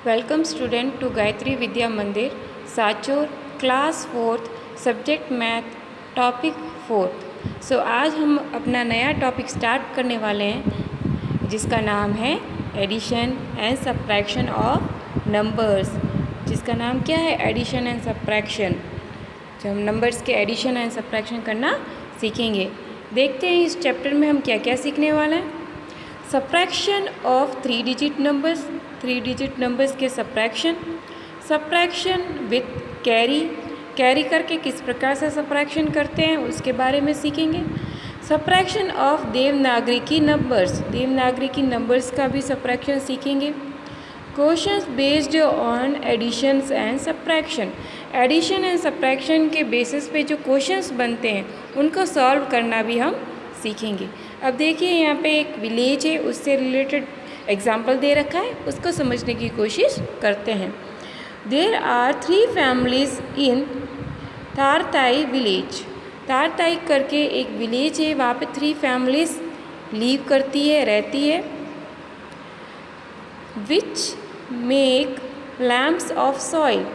Welcome student to Gayatri Vidya Mandir Sanchore class 4th subject math topic 4th। आज हम अपना नया टॉपिक स्टार्ट करने वाले हैं जिसका नाम है addition and subtraction of numbers. जिसका नाम क्या है? Addition and subtraction. जो हम नंबर्स के एडिशन एंड सब्ट्रैक्शन करना सीखेंगे। देखते हैं इस चैप्टर में हम क्या क्या सीखने वाले हैं। Subtraction of 3 digit numbers, 3 digit numbers के सब्ट्रैक्शन विथ कैरी करके किस प्रकार से सब्ट्रैक्शन करते हैं उसके बारे में सीखेंगे। सब्ट्रैक्शन ऑफ देवनागरी नंबर्स का भी सब्ट्रैक्शन सीखेंगे। Questions based on additions and subtraction, addition and subtraction के बेसिस पे जो क्वेश्चंस बनते हैं उनको सॉल्व करना भी हम सीखेंगे। अब देखिए यहाँ पे एक विलेज है, उससे रिलेटेड एग्जाम्पल दे रखा है, उसको समझने की कोशिश करते हैं। There are 3 families in Tartai village. Tartai करके एक विलेज है, वहाँ पे 3 फैमिलीज लीव करती है, रहती है। Which make lamps of soil,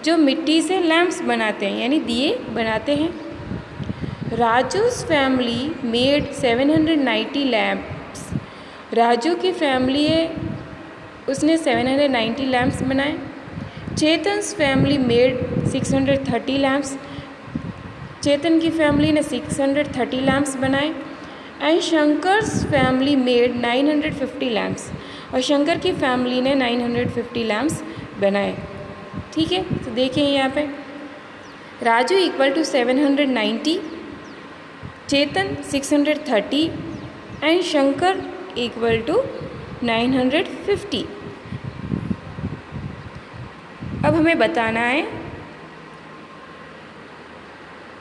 जो मिट्टी से लैम्प्स बनाते हैं यानी दिए बनाते हैं। राजू's फैमिली मेड 790 लैम्प्स। राजू की फैमिली है, उसने 790 लैम्प्स बनाए। चेतन's फैमिली मेड 630 लैम्प्स। चेतन की फैमिली ने 630 लैम्प्स बनाए। एंड शंकर's फैमिली मेड 950 लैम्प्स, और शंकर की फैमिली ने 950 लैम्प्स बनाए। ठीक है, तो देखिए यहाँ पे Raju equal to 790, Chetan 630 and Shankar equal to 950। अब हमें बताना है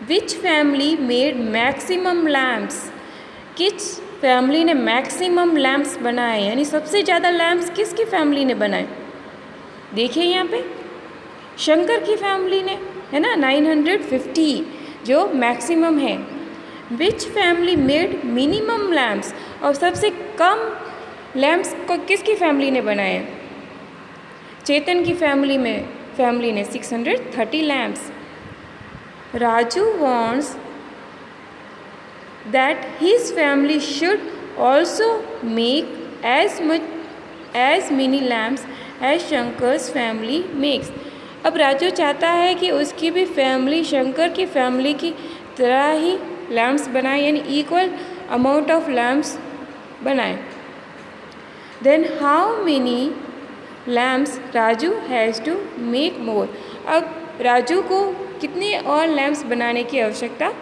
which family made maximum lamps, किस फैमिली ने मैक्सिमम लैम्प्स बनाए, यानी सबसे ज़्यादा लैम्प्स किसकी फैमिली ने बनाए। देखिए यहाँ पे शंकर की फैमिली ने, है ना, 950 जो मैक्सिमम है। Which family made minimum lamps, और सबसे कम लैम्प्स को किसकी फैमिली ने बनाए? चेतन की फैमिली ने 630 lamps. Raju wants that his family should also make as many lamps as Shankar's family makes. अब राजू चाहता है कि उसकी भी फैमिली शंकर की फैमिली की तरह ही लैम्प्स बनाए, यानी इक्वल अमाउंट ऑफ लैम्प्स बनाए। Then how many lamps Raju has to make more. अब राजू को कितने और लैम्प्स बनाने की आवश्यकता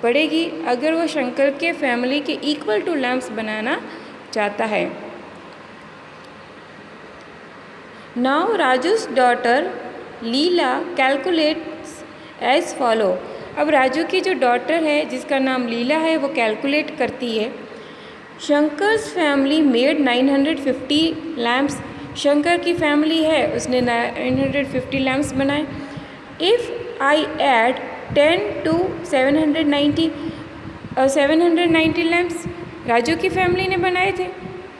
पड़ेगी अगर वो शंकर के फैमिली के इक्वल टू लैम्प्स बनाना चाहता है। नाउ राजू's डॉटर लीला कैलकुलेट्स एज फॉलो। अब राजू की जो डॉटर है जिसका नाम लीला है वो कैलकुलेट करती है। Shankar's family made 950 lamps, Shankar की फैमिली है उसने 950 लैम्प्स बनाए। इफ़ आई ऐड 10 to 790, और 790 लैम्प्स राजू की फैमिली ने बनाए थे।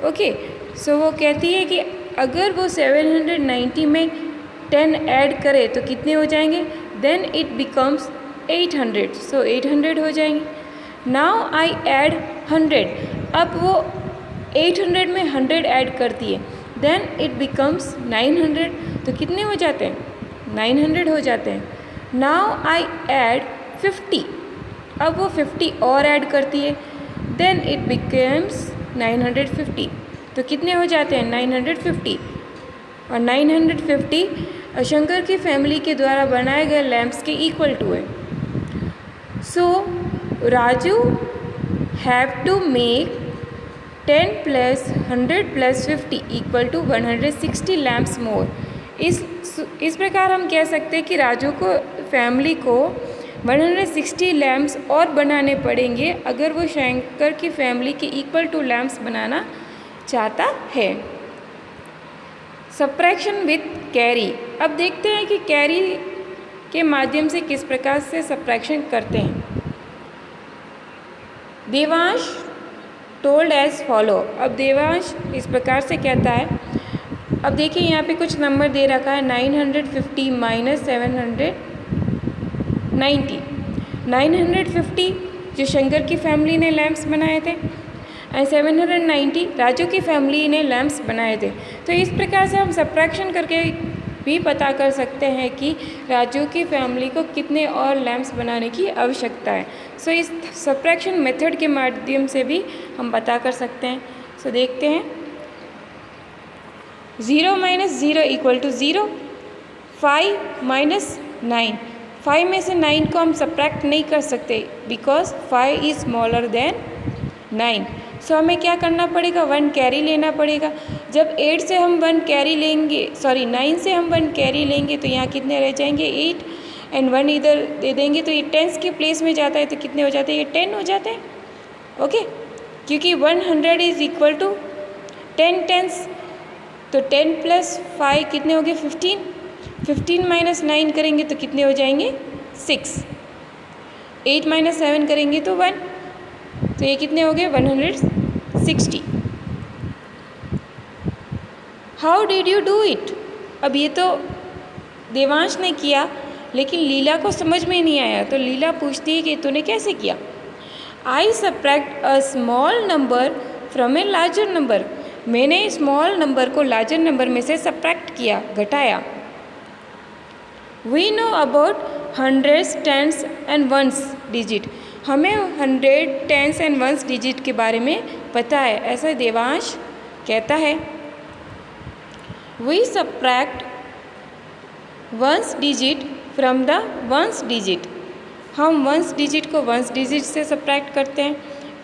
ओके, सो वो कहती है कि अगर वो 790 में 10 ऐड करे तो कितने हो जाएंगे? देन इट बिकम्स 800, सो 800 हो जाएंगे। नाउ आई ऐड 100, अब वो 800 में 100 ऐड करती है, देन इट बिकम्स 900, तो कितने हो जाते हैं? 900 हो जाते हैं। नाउ आई ऐड 50, अब वो 50 और ऐड करती है, देन इट बिकम्स 950, तो कितने हो जाते हैं? 950, और 950 शंकर की फैमिली के द्वारा बनाए गए लैम्प्स के इक्वल टू है। So Raju have to make 10 + 100 + 50 equal to 160 lamps more. इस प्रकार हम कह सकते हैं कि राजू को फैमिली को 160 लैम्प्स और बनाने पड़ेंगे अगर वो शंकर की फैमिली के इक्वल टू लैम्प्स बनाना चाहता है। Subtraction with carry. अब देखते हैं कि कैरी के माध्यम से किस प्रकार से सब्ट्रैक्शन करते हैं। Devansh told as follow. अब देवांश इस प्रकार से कहता है, अब देखिए यहाँ पे कुछ नंबर दे रखा है 950 माइनस 790। 950 जो शंकर की फैमिली ने लैंप्स बनाए थे एंड 790 राजू की फैमिली ने लैंप्स बनाए थे। तो इस प्रकार से हम सब्ट्रैक्शन करके भी पता कर सकते हैं कि राजू की फैमिली को कितने और लैंप्स बनाने की आवश्यकता है। सो इस सब्ट्रैक्शन मेथड के माध्यम से भी हम पता कर सकते हैं। सो देखते हैं 0 माइनस 0 इक्वल टू 0, 5 माइनस 9। 5 में से 9 को हम सब्ट्रैक्ट नहीं कर सकते बिकॉज 5 इज स्मॉलर देन 9। सो हमें क्या करना पड़ेगा, 1 कैरी लेना पड़ेगा। जब 8 से हम 1 कैरी लेंगे, 9 से हम 1 कैरी लेंगे तो यहाँ कितने रह जाएंगे 8 एंड 1 इधर दे देंगे तो ये टेंस के प्लेस में जाता है तो कितने हो जाते हैं, ये 10 हो जाते हैं। ओके, क्योंकि 100 इज इक्वल टू 10 टेंस, तो 10 प्लस 5 कितने हो गए 15। 15 माइनस 9 करेंगे तो कितने हो जाएंगे 6। 8 माइनस 7 करेंगे तो 1, तो ये कितने हो गए 160। How did you do it. अब ये तो देवांश ने किया लेकिन लीला को समझ में नहीं आया, तो लीला पूछती है कि तूने कैसे किया। I subtract a small number from a larger number. मैंने स्मॉल नंबर को लार्जर नंबर में से सब्ट्रैक्ट किया, घटाया। We know about hundreds, tens and ones digit. हमें 100, टेंस एंड वंस डिजिट के बारे में पता है, ऐसा देवांश कहता है। We subtract ones digit from the ones digit. हम वंस डिजिट को वंस डिजिट से सब्ट्रैक्ट करते हैं।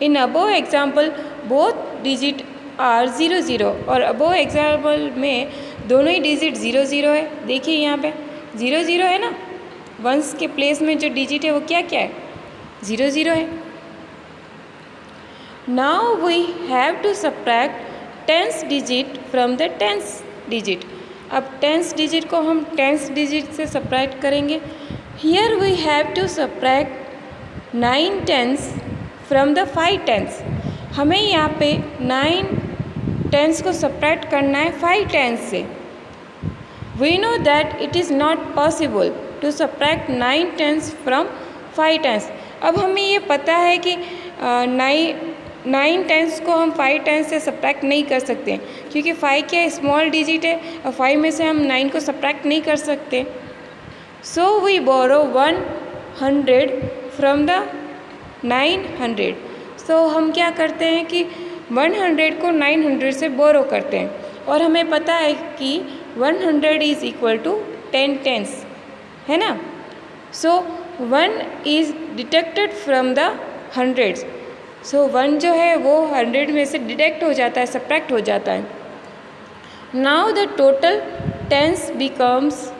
In above example both digit are 0 0 और अबोव एग्जाम्पल में दोनों ही डिजिट 0 0 है। देखिए यहाँ पे 0 0 है ना, वंस के प्लेस में जो डिजिट है वो क्या क्या है 0 0 है। Now we have to subtract tens digit from the tens digit. अब टेंस डिजिट को हम टेंस डिजिट से सब्ट्रैक्ट करेंगे। Here we have to subtract 9 tens from the 5 tens. हमें यहाँ पे 9 टेंस को सब्ट्रैक्ट करना है 5 टेंस से। We know that it is not possible to subtract 9 tens from 5 tens. अब हमें ये पता है कि 9 टेंस को हम 5 टेंस से सब्ट्रैक्ट नहीं कर सकते क्योंकि 5 क्या स्मॉल डिजिट है और 5 में से हम 9 को सब्ट्रैक्ट नहीं कर सकते। So we borrow 100 from the 900। सो हम क्या करते हैं कि 100 को 900 से बोरो करते हैं और हमें पता है कि 100 इज़ इक्वल टू 10 टेंस है ना। So 1 is deducted from the hundreds. So 1 जो है वो 100 में से डिडक्ट हो जाता है, सब्ट्रैक्ट हो जाता है। Now the total tens becomes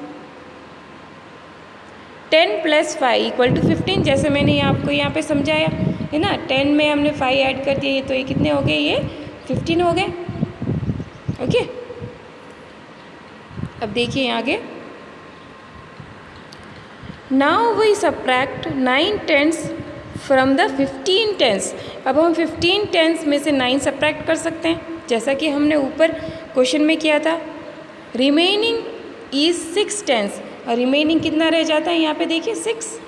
10 plus 5 equal to 15। जैसे मैंने आपको यहाँ पे समझाया है ना, 10 में हमने 5 ऐड कर दिए तो ये कितने हो गए, ये 15 हो गए। ओके, अब देखिए आगे। Now we subtract 9 tens from the 15 tens. अब हम 15 टेंस में से 9 सब्ट्रैक्ट कर सकते हैं जैसा कि हमने ऊपर क्वेश्चन में किया था। रिमेनिंग इज 6 टेंस और रिमेनिंग कितना रह जाता है यहाँ पे देखिए 6।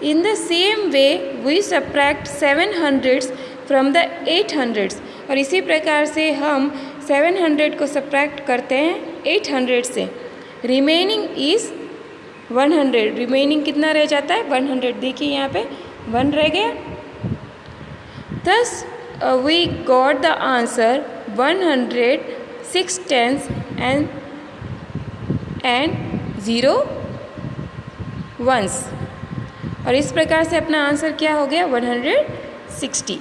In the same way we subtract 700 from the 800। और इसी प्रकार से हम 700 को सब्ट्रैक्ट करते हैं 800 से। Remaining is 100। रिमेनिंग कितना रह जाता है 100। देखिए यहाँ पे 1 रह गया। Thus we got the answer 106 tens and 0 ones. और इस प्रकार से अपना आंसर क्या हो गया 160।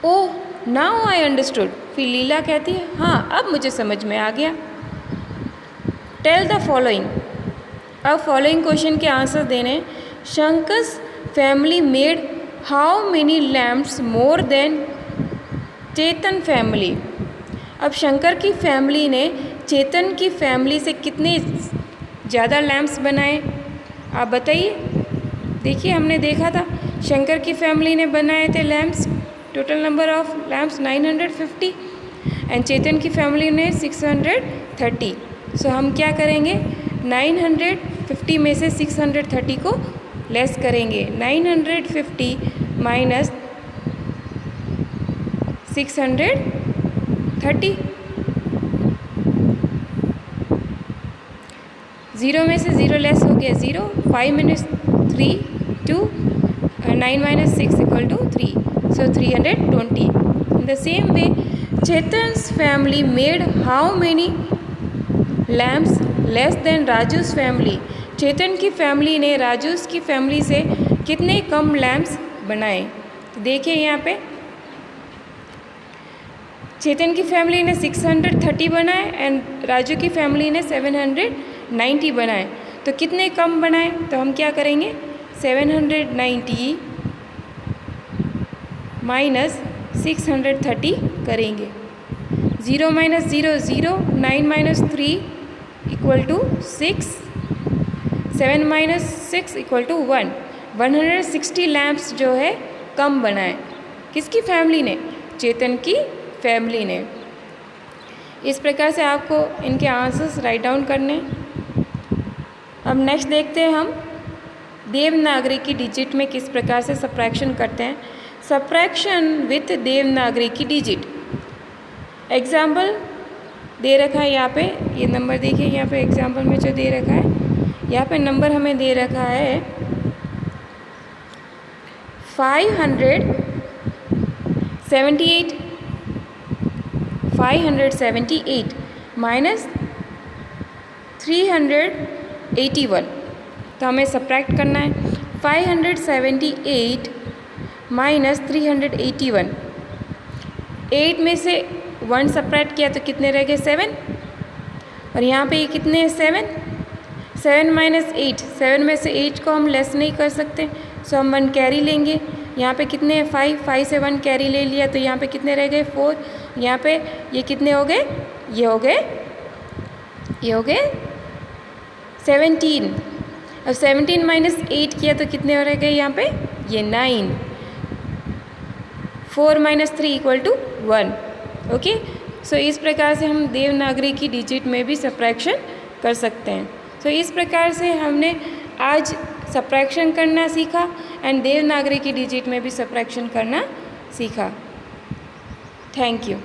ओह नाउ आई अंडरस्टूड। फिर लीला कहती है हाँ अब मुझे समझ में आ गया। Tell the following. अब फॉलोइंग क्वेश्चन के आंसर देने। Shankar's family made how many lamps more than Chetan family. अब शंकर की फैमिली ने चेतन की फैमिली से कितने ज़्यादा लैम्प्स बनाए आप बताइए। देखिए हमने देखा था शंकर की फैमिली ने बनाए थे lamps, total number of lamps 950 and Chetan की फैमिली ने 630। सो हम क्या करेंगे, 950 में से 630 को लेस करेंगे। 950 माइनस 630, 0 में से 0 लेस हो गया 0, 5 minus 3 2, 9 minus 6 equal to 3, so 320. In the same way, Chetan's family made how many lamps less than Raju's family? चेतन की फैमिली ने राजूस की फैमिली से कितने कम लैम्प्स बनाए? तो देखिए यहाँ पे चेतन की फैमिली ने 630 बनाए एंड राजू की फैमिली ने 790 बनाए। तो कितने कम बनाए? तो हम क्या करेंगे, 790 माइनस 630 करेंगे। 0 minus 0 0, 9 minus 3 equal to 6, 7 minus 6 equal to 1। 160 lamps जो है कम बनाए। किसकी फैमिली ने? चेतन की फैमिली ने। इस प्रकार से आपको इनके आंसर्स राइट डाउन करने। अब नेक्स्ट देखते हैं हम देवनागरी की डिजिट में किस प्रकार से सब्ट्रैक्शन करते हैं। सब्ट्रैक्शन विथ देवनागरी की डिजिट। एग्जाम्पल दे रखा है यहाँ पे, ये नंबर देखिए यहाँ पे एग्जाम्पल में जो दे रखा है, यहाँ पे नंबर हमें दे रखा है 578 माइनस 381। तो हमें सब्ट्रैक्ट करना है 578 माइनस 381। 8 में से 1 सब्ट्रैक्ट किया तो कितने रह गए, 7। और यहाँ पे ये कितने हैं, 7 माइनस 8, 7 में से 8 को हम लेस नहीं कर सकते, सो हम 1 कैरी लेंगे। यहाँ पे कितने हैं, 5 से 1 कैरी ले लिया तो यहाँ पे कितने रह गए, 4। यहाँ पे ये कितने हो गए, ये हो गए 17। अब 17 माइनस 8 किया तो कितने रह गए यहाँ पे, ये 9। 4 माइनस 3 इक्वल टू 1। ओके, सो इस प्रकार से हम देवनागरी की डिजिट में भी सब्ट्रैक्शन कर सकते हैं। सो इस प्रकार से हमने आज सब्ट्रैक्शन करना सीखा एंड देवनागरी की डिजिट में भी सब्ट्रैक्शन करना सीखा। Thank you.